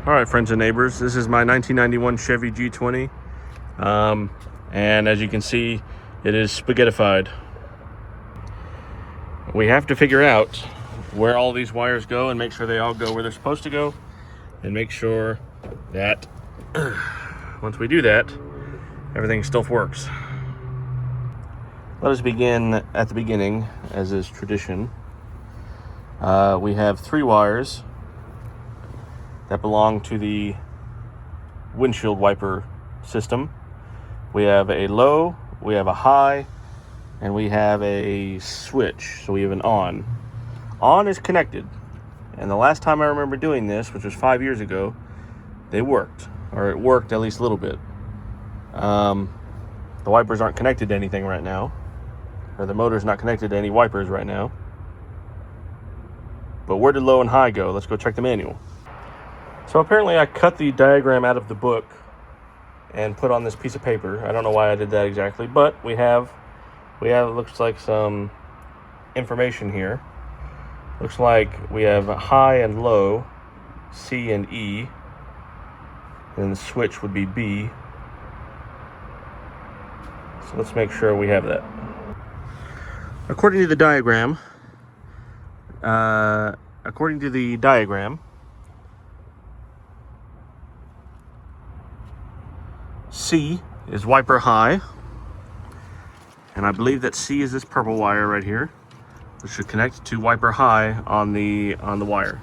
All right, friends and neighbors, this is my 1991 Chevy G20, and as you can see, it is spaghettified. We have to figure out where all these wires go and make sure they all go where they're supposed to go, and make sure that once we do that, everything still works. Let us begin at the beginning, as is tradition. We have 3 wires that belong to the windshield wiper system. We have a low, we have a high, and we have a switch. So we have an on. On is connected. And the last time I remember doing this, which was 5 years ago, they worked. Or it worked at least a little bit. The wipers aren't connected to anything right now. Or the motor's not connected to any wipers right now. But where did low and high go? Let's go check the manual. So apparently I cut the diagram out of the book and put on this piece of paper. I don't know why I did that exactly, but we have looks like some information here. Looks like we have high and low, C and E, and the switch would be B. So let's make sure we have that. According to the diagram, C is wiper high, and I believe that C is this purple wire right here, which should connect to wiper high on the wire.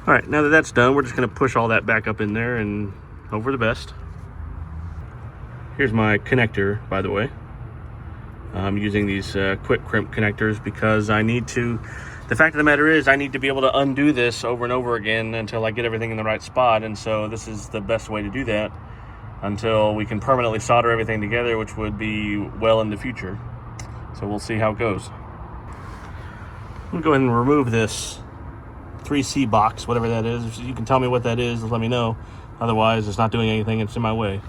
All right, now that that's done, we're just going to push all that back up in there and hope for the best. Here's my connector, by the way. I'm using these quick crimp connectors because I need to. The fact of the matter is, I need to be able to undo this over and over again until I get everything in the right spot, and so this is the best way to do that until we can permanently solder everything together, which would be well in the future. So we'll see how it goes. I'm gonna go ahead and remove this 3C box, whatever that is. If you can tell me what that is, let me know. Otherwise, it's not doing anything, it's in my way.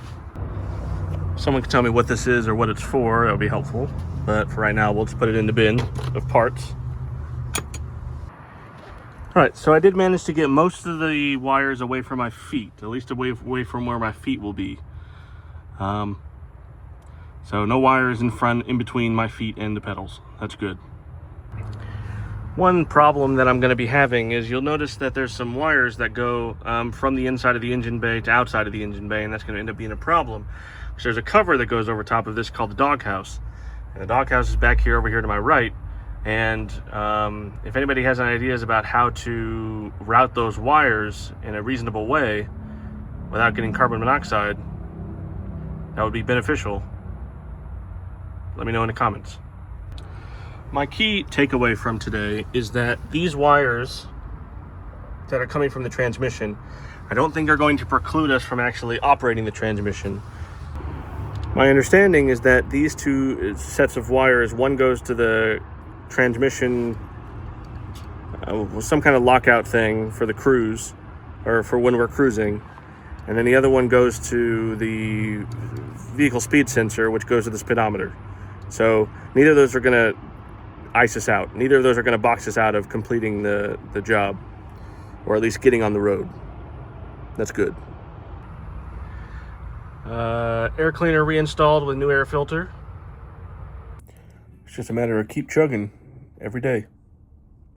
If someone can tell me what this is or what it's for, that would be helpful. But for right now, we'll just put it in the bin of parts. All right, so I did manage to get most of the wires away from my feet, at least away from where my feet will be. So no wires in between my feet and the pedals. That's good. One problem that I'm going to be having is you'll notice that there's some wires that go from the inside of the engine bay to outside of the engine bay, and that's going to end up being a problem. So there's a cover that goes over top of this called the doghouse. And the doghouse is back here, over here to my right. And if anybody has any ideas about how to route those wires in a reasonable way without getting carbon monoxide, that would be beneficial. Let me know in the comments. My key takeaway from today is that these wires that are coming from the transmission, I don't think are going to preclude us from actually operating the transmission. My understanding is that these 2 sets of wires, one goes to the transmission, some kind of lockout thing for the cruise, or for when we're cruising, and then the other one goes to the vehicle speed sensor, which goes to the speedometer. So neither of those are going to ice us out. Neither of those are going to box us out of completing the job, or at least getting on the road. That's good. Air cleaner reinstalled with new air filter. It's just a matter of keep chugging every day.